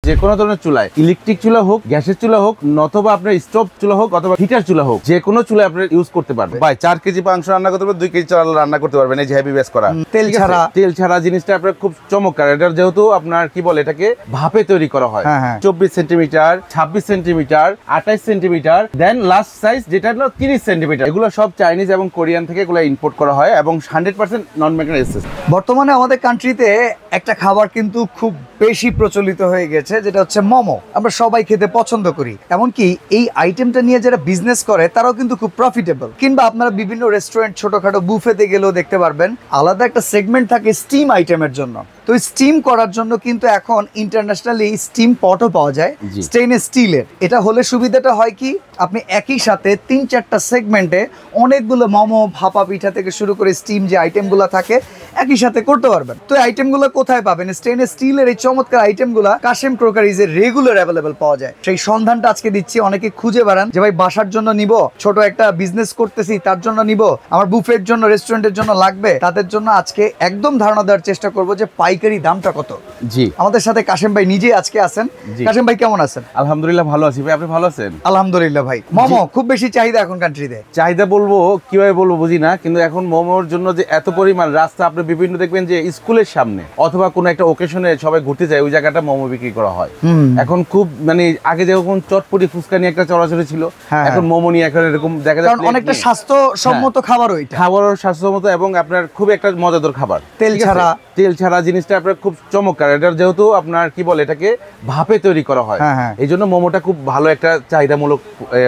যে কোনো ধরনের চুলায়, ইলেকট্রিক চুলা হোক, গ্যাসের চুলা হোক, অথবা আপনার স্টোভ চুলা হোক, অথবা হিটার চুলা হোক, যে কোনো চুলা আপনি ইউজ করতে পারবেন। ভাই 4 কেজি মাংস রান্না করতে পারবেন, 2 কেজি চাল রান্না করতে পারবেন। এই যে হেভি বেস করা তেল ছাড়া জিনিসটা আপনার খুব চমৎকার। এটা যেহেতু আপনার কি বলে এটাকে ভাপে তৈরি করা হয়। 24 সেন্টিমিটার, 26 সেন্টিমিটার, 28 সেন্টিমিটার, দেন লাস্ট সাইজ যেটা হলো 30 সেন্টিমিটার। এগুলো সব চাইনিজ এবং কোরিয়ান থেকে এগুলো ইম্পোর্ট করা হয় এবং 100% নন মেকানিক্যাল এসএস। বর্তমানে আমাদের কান্ট্রিতে একটা খাবার কিন্তু খুব বেশি প্রচলিত হয়ে গেছে, যেটা হচ্ছে মোমো। আমরা সবাই খেতে পছন্দ করি, এমনকি এই আইটেমটা নিয়ে যারা বিজনেস করে তারাও কিন্তু খুব প্রফিটেবল। কিংবা আপনারা বিভিন্ন রেস্টুরেন্ট, ছোটখাটো বুফেতে গেলেও দেখতে পারবেন আলাদা একটা সেগমেন্ট থাকে স্টিম আইটেমের জন্য। তো স্টিম করার জন্য কিন্তু এখন ইন্টারন্যাশনালি স্টিম পটও পাওয়া যায় স্টেইনলেস স্টিলের। এটা হলে সুবিধাটা হয় কি, আপনি একই সাথে 3-4টা সেগমেন্টে অনেকগুলো মোমো, ভাপা পিঠা থেকে শুরু করে স্টিম যে আইটেমগুলো থাকে একই সাথে করতে পারবেন। তো এই আইটেমগুলো কোথায় পাবেন? স্টেইনলেস স্টিলের এই চমৎকার আইটেমগুলো কাশেম ক্রোকারিজে রেগুলার অ্যাভেলেবল পাওয়া যায়। সেই সন্ধানটা আজকে দিচ্ছি। অনেকে খুঁজে বেড়ান যে ভাই বাসার জন্য নিব, ছোট একটা বিজনেস করতেছি তার জন্য নিব, আমার বুফের জন্য, রেস্টুরেন্টের জন্য লাগবে, তাদের জন্য আজকে একদম ধারণা দেওয়ার চেষ্টা করব যে পাইকারি দামটা কত। জি, আমাদের সাথে কাশেম ভাই নিজে আজকে আছেন। কাশেম ভাই কেমন আছেন? আলহামদুলিল্লাহ ভালো আছি ভাই, আপনি ভালো আছেন? আলহামদুলিল্লাহ ভাই। মোমো খুব বেশি চাহিদা এখন কান্ট্রিতে। চাহিদা বলবো কিভাবে বলবো বুঝি না, কিন্তু এখন মোমোর জন্য যে এত পরিমাণ রাস্তা, আপনি বিভিন্ন দেখবেন যে স্কুলের সামনে অথবা কোনো একটা ওকেশনে সবাই ঘুরতে যায়, ওই জায়গাটা মোমো বিক্রি করা হয়। এখন খুব মানে আগে যেরকম চটপটি ফুচকা নিয়ে একটা চলাচল ছিল, এখন মোমো নিয়ে এখন এরকম দেখা যায়। অনেকটা স্বাস্থ্যসম্মত খাবার, ওইটা খাবারও স্বাস্থ্যসম্মত এবং আপনার খুব একটা মজাদার খাবার। তেল ছাড়া জিনিসটা আপনার খুব চমৎকার। এটা যেহেতু আপনার কি বলে এটাকে ভাপে তৈরি করা হয়, এই জন্য মোমোটা খুব ভালো একটা চাহিদামূলক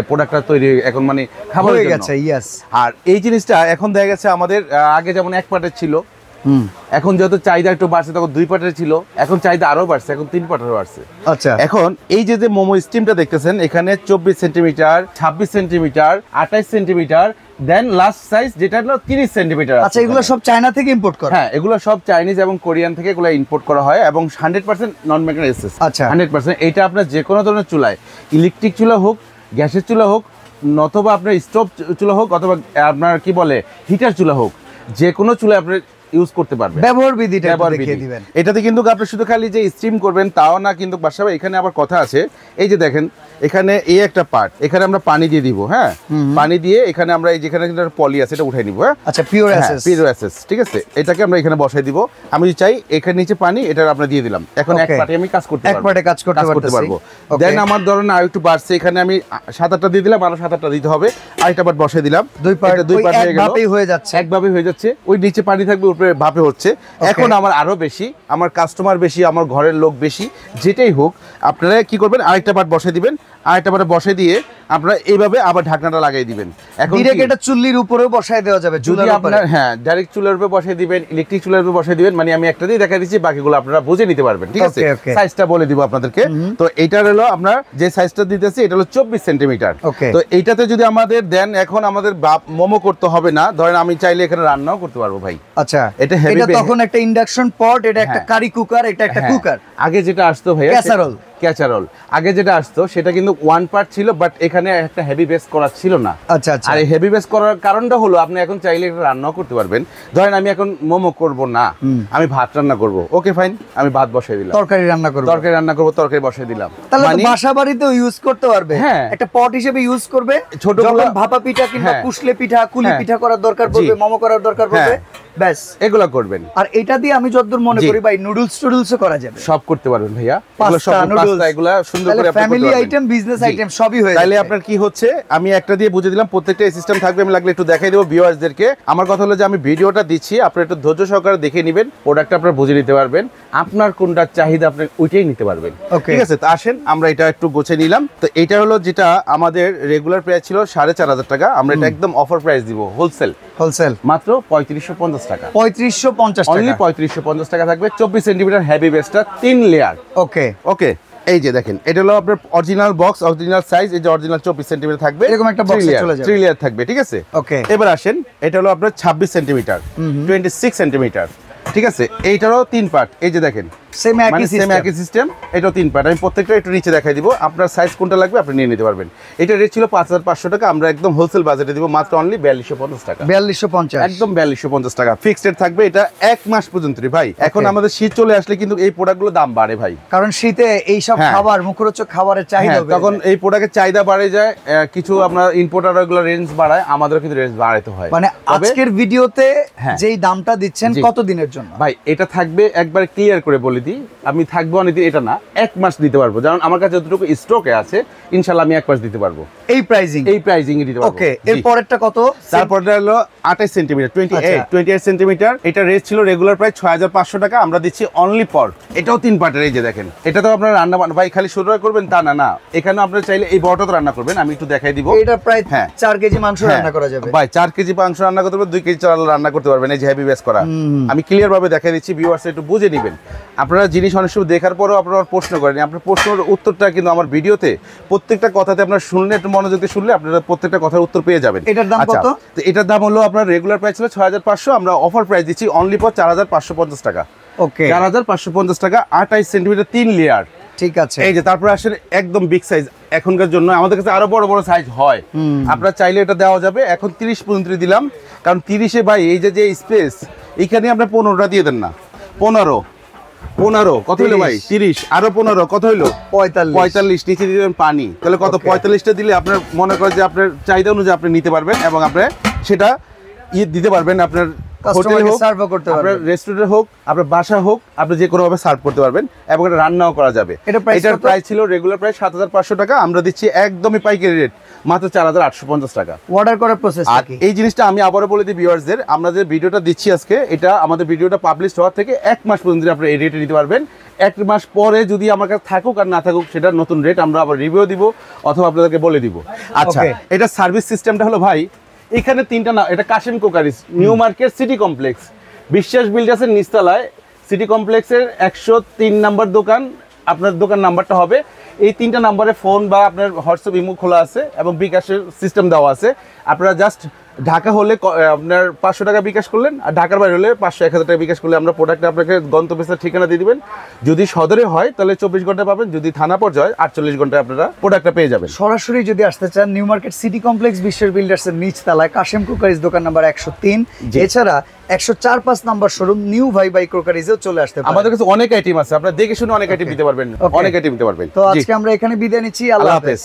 প্রোডাক্টটা তৈরি এখন মানে খাবার হয়ে গেছে। আর এই জিনিসটা এখন দেখা গেছে আমাদের আগে যেমন 1 পাটের ছিল, এখন যেহেতু চাহিদা একটু বাড়ছে, তখন 2 পাটের ছিল, এখন চাহিদা আরো বাড়ছে, এখন 3 পাটের বাড়ছে। আচ্ছা, এখন এই যে মোমো স্টিমটা দেখতেছেন, এখানে 24 সেন্টিমিটার, 26 সেন্টিমিটার, 28 সেন্টিমিটার, দেন লাস্ট সাইজ যেটা হলো 30 সেন্টিমিটার। আচ্ছা, এগুলো সব চায়না থেকে ইম্পোর্ট করা? হ্যাঁ, এগুলো সব চাইনিজ এবং কোরিয়ান থেকে এগুলো ইম্পোর্ট করা হয় এবং 100% নন মেকানিক্যাল এসএস। আচ্ছা, 100%। এটা আপনার যে কোনো ধরনের চুলায়, ইলেকট্রিক চুলা হোক, গ্যাসের চুলা হোক, অথবা আপনার স্টোভ চুলা হোক, অথবা আপনার কি বলে হিটার চুলা হোক, যে কোনো চুলায় আপনি ইউজ করতে পারবেন। ব্যবহার বিধিটা দেখিয়ে দিবেন। এটাতে কিন্তু আপনি শুধু খালি যে স্টিম করবেন তাও না, কিন্তু বাসাবে এখানে আবার কথা আছে। এই যে দেখেন, এখানে এই একটা পার্ট, এখানে আমরা পানি দিয়ে দিব। হ্যাঁ, পানি দিয়ে এখানে আমরা এই যেখানে পলি আছে এটা উঠাই নিব। হ্যাঁ, আচ্ছা, পিওর অ্যাসেস, ঠিক আছে। এটাকে আমরা এখানে বসাই দিব। আমি যদি চাই এখানে নিচে পানি, এটা আমরা দিয়ে দিলাম। এখন এক পার্টে আমি কাজ করতে পারবো। দেন আমার ধরেন আর একটু বাড়ছে, এখানে আমি 7-8টা দিয়ে দিলাম, আরো 7-8টা দিতে হবে। আরেকটা পার্ট বসাই দিলাম, দুই পার্ট হয়ে যাচ্ছে, একভাবেই হয়ে যাচ্ছে। ওই নিচে পানি থাকবে, উপরে ভাপে হচ্ছে। এখন আমার আরো বেশি, আমার কাস্টমার বেশি, আমার ঘরের লোক বেশি, যেটাই হোক, আপনারা কি করবেন, আরেকটা পার্ট বসাই দিবেন। আরেকটা পার্ট বসাই দিয়ে আপনারা এইভাবে আবার ঢাকনাটা লাগাই দিবেন। এখন ডাইরেক্ট এটা চুল্লির উপরেও বসায় দেওয়া যাবে। যদি আপনারা ডাইরেক্ট চুলার উপরে বসাই দিবেন, ইলেকট্রিক চুলার উপরে বসাই দিবেন। মানে আমি একটা দিয়ে দেখাই দিচ্ছি, বাকিগুলো আপনারা বুঝে নিতে পারবেন। ঠিক আছে, সাইজটা বলে দিব আপনাদেরকে। তো এইটার হলো আপনার যে সাইজটা দিতেছি, এটা হলো 24 সেন্টিমিটার। তো এইটাতে যদি আমাদের দেন, এখন আমাদের মোমো করতে হবে না। ধরেন আমি চাইলে এখানে রান্নাও করতে পারবো ভাই। আচ্ছা, এটা তখন একটা ইন্ডাকশন পট, এটা একটা কারি কুকার, এটা একটা কুকার। আগে যেটা আসতো ভাইয়া ক্যাসারোল, আগে যেটা আসতো সেটা কিন্তু 1 পার্ট ছিল, বাট এখানে একটা হেভি বেস করা ছিল না। আচ্ছা, আর এই হেভি বেস করার কারণটা হলো আপনি এখন চাইলে এটা রান্নাও করতে পারবেন। ধরেন আমি এখন মোমো করব না, আমি ভাত রান্না করব, ওকে ফাইন, আমি ভাত বসাই দিলাম। তরকারি রান্না করব, তরকারি বসাই দিলাম। তাহলে বাসা বাড়িতেও ইউজ করতে পারবে। হ্যাঁ, একটা পট হিসেবে ইউজ করবে। ছোট ভাপা পিঠা কিংবা কুশলে পিঠা, কুলি পিঠা করার দরকার পড়বে, মোমো করার দরকার পড়বে, ব্যাস এগুলা করবেন। আর এটা দিয়ে আমি যতদূর মনে করি ভাই, নুডলসও করা যাবে, সব করতে পারবেন ভাইয়া। এগুলা সুন্দর করে ফ্যামিলি আইটেম, বিজনেস আইটেম সবই হয়ে যায়। তাহলে আপনার কি হচ্ছে, আমি একটা দিয়ে বুঝিয়ে দিলাম, প্রত্যেকটা সিস্টেম থাকবে। আমি লাগলে একটু দেখাই দেব ভিউয়ার্সদেরকে। আমার কথা হলো যে আমি ভিডিওটা দিচ্ছি, আপনারা একটু ধৈর্য সহকারে দেখে নেবেন, প্রোডাক্টটা আপনারা বুঝে নিতে পারবেন। আপনার কোনটা চাহিদা আপনি ওইটাই নিতে পারবেন। ঠিক আছে, তো আসেন আমরা এটা একটু গোছে নিলাম। তো এটা হলো যেটা আমাদের রেগুলার প্রাইস ছিল 4500 টাকা, আমরা এটা একদম অফার প্রাইস দিব, হোলসেল মাত্র 3550 টাকা। 3550 টাকা থাকবে। 24 সেন্টিমিটার হেভি বেসটা 3 লেয়ার। ওকে, এই যে দেখেন, এটা হলো আপনার অরিজিনাল বক্স, অরিজিনাল সাইজ। এই যে অরিজিনাল 24 সেন্টিমিটার থাকবে, এরকম একটা বক্সে চলে যাবে, 3 লেয়ার থাকবে। ঠিক আছে, ওকে। এবার আসেন, এটা হলো আপনার 26 সেন্টিমিটার, 26 সেন্টিমিটার। ঠিক আছে, এইটারও 3 পার্ট। এই যে দেখেন, সেম মানে একই সেম একই সিস্টেম। এটাও 3 পার্ট। আমি প্রত্যেকটা একটু নিচে দেখাই দিব, আপনার সাইজ কোনটা লাগবে আপনি নিয়ে নিতে পারবেন। এটা রেট ছিল 5500 টাকা, আমরা একদম হোলসেল বাজেটে দিব মাত্র অনলি 4250 টাকা। 4250 একদম 4250 টাকা ফিক্সড রেট থাকবে। এটা 1 মাস পর্যন্ত ভাই। এখন আমাদের শীত চলে আসলে কিন্তু এই প্রোডাক্টগুলোর দাম বাড়ে ভাই, কারণ শীতে এইসব হ্যাঁ। খাবার মুখরোচক খাবারের চাহিদা হ্যাঁ, বেড়ে তখন যায়। এই প্রোডাক্টের চাহিদা বাড়ে যায়। কিছু আপনার ইম্পোর্টার এগুলো রেঞ্জ বাড়ায়, আমাদেরও কিন্তু রেঞ্জ বাড়াইতে হয়। মানে তবে আজকের ভিডিওতে হ্যাঁ। যেই দামটা দিচ্ছেন জি। কত দিনের জন্য? ভাই এটা থাকবে একবার ক্লিয়ার করে বলে দিই, আমি থাকবো অনেকদিন এটা না, 1 মাস দিতে পারবো। কারণ আমার কাছে যতটুকু স্টকে আছে ইনশাআল্লাহ আমি 1 মাস দিতে পারবো এই প্রাইজিং? এই প্রাইজিং এ দিতে পারবো। ওকে, জি। এর পরেরটা কত? তারপরটা হলো 28 সেন্টিমিটার, আচ্ছা। 28 সেন্টিমিটার। এটা রেট ছিল রেগুলার প্রাইস 6500 টাকা, আমরা দিচ্ছি অনলি ফর। এটাও 3 পার্টের। এই যে দেখেন, এটা তো আপনার রান্না ভাই খালি শুরু করবেন তা না, এখানে আপনারা চাইলে এই বড়টা তো রান্না করবেন, আমি একটু দেখাই দিব। এটা প্রায় হ্যাঁ। 4 কেজি মাংস রান্না করা যাবে ভাই 4 কেজি মাংস রান্না করতে পারবেন, 2 কেজি চাল রান্না করতে পারবেন। এই যে হেভি বেস করা, আমি ক্লিয়ার ভাবে দেখাই দিচ্ছি, ভিউয়ার্স একটু বুঝে নেবেন। আপনারা জিনিস অনেক সময় দেখার পরেও আপনারা প্রশ্ন করেন, আপনার প্রশ্নের উত্তরটা কিন্তু আমার ভিডিওতে প্রত্যেকটা কথাতে আপনারা শুনলে, একটু মনোযোগ দিয়ে শুনলে আপনারা প্রত্যেকটা কথার উত্তর পেয়ে যাবেন। এটার দাম কত? তো এটার দাম হলো আপনার রেগুলার প্রাইস ছিল 6500, আমরা অফার প্রাইস দিচ্ছি অনলি ফর 4550 টাকা। ওকে, 4550 টাকা, 28 সেন্টিমিটার 3 লেয়ার। ঠিক আছে। এই যে তারপরে আসলে একদম বিগ সাইজ, এখনকার জন্য আমাদের কাছে আরো বড় বড় সাইজ হয়, আপনারা চাইলে এটা দেওয়া যাবে। এখন 30 পর্যন্ত দিলাম, কারণ 30-এ ভাই এই যে স্পেস, এইখানে আপনি 15টা দিয়ে দেন না, 15 কত হইলো ভাই? 30 আরো 15 কত হইলো? 45 নিচে দিবেন পানি, তাহলে কত? 45টা দিলে আপনার মনে করেন যে আপনার চাহিদা অনুযায়ী আপনি নিতে পারবেন, এবং আপনি সেটা দিতে পারবেন আপনার হোটেল হোক, সার্ভ করতে আপনার পারবেন, রেস্টুরেন্ট হোক, আপনার বাসা হোক, আপনি যে কোনো ভাবে সার্ভ করতে পারবেন, এবং এটা রান্নাও করা যাবে। এটার প্রাইস ছিল রেগুলার প্রাইস 7500 টাকা, আমরা দিচ্ছি একদমই পাইকারি রেট মাত্র 4850 টাকা। অর্ডার করার প্রসেস আর কি? এই জিনিসটা আমি আবারও বলে দিই ভিউয়ার্সদের, আমরা যে ভিডিওটা দিচ্ছি আজকে, এটা আমাদের ভিডিওটা পাবলিশ হওয়ার থেকে 1 মাস পর্যন্ত আপনি এই রেটে নিতে পারবেন। 1 মাস পরে যদি আমার কাছে থাকুক আর না থাকুক, সেটা নতুন রেট আমরা আবার রিভিউ দিব অথবা আপনাদেরকে বলে দিব। আচ্ছা, এটা সার্ভিস সিস্টেমটা হলো ভাই, এখানে 3টা না, এটা Kashim কোকারিস, new market, city complex, বিশ্বাস বিল্ডার্সের নিচতলায়, সিটি কমপ্লেক্সের 103 নাম্বার দোকান। আপনার দোকান নাম্বারটা হবে এই 3টা নাম্বারে ফোন বা আপনার হোয়াটসঅ্যাপ ইমো খোলা আছে এবং বিকাশের সিস্টেম দেওয়া আছে। আপনারা জাস্ট ঢাকা হলে আপনার 500 টাকা বিকাশ করলেন, আর ঢাকার বাইরে হলে 500-1000 টাকা বিকাশ করলে আমরা প্রোডাক্ট আপনাকে গন্তব্যস্থলের ঠিকানা দিয়ে দিবেন। যদি সদরে হয় তাহলে 24 ঘন্টা পাবেন, যদি থানা পর্যায়ে 48 ঘন্টায় আপনারা প্রোডাক্টটা পেয়ে যাবেন। সরাসরি যদি আসতে চান, নিউ মার্কেট সিটি কমপ্লেক্স বিশ্বাস বিল্ডার্সের নিচতলায় কাশিম ক্রোকারিজ দোকান নাম্বার 103, এছাড়া 104-5 নাম্বার শোরুম নিউ ভাই ক্রোকারিজেও চলে আসতে পারেন। আমাদের কাছে অনেক আইটেম আছে, আপনারা দেখে শুনে অনেক আইটেম দিতে পারবেন, অনেক আইটেম দিতে পারবেন। তো আজকে আমরা এখানে বিদায় নিচ্ছি, আল্লাহ হাফেজ।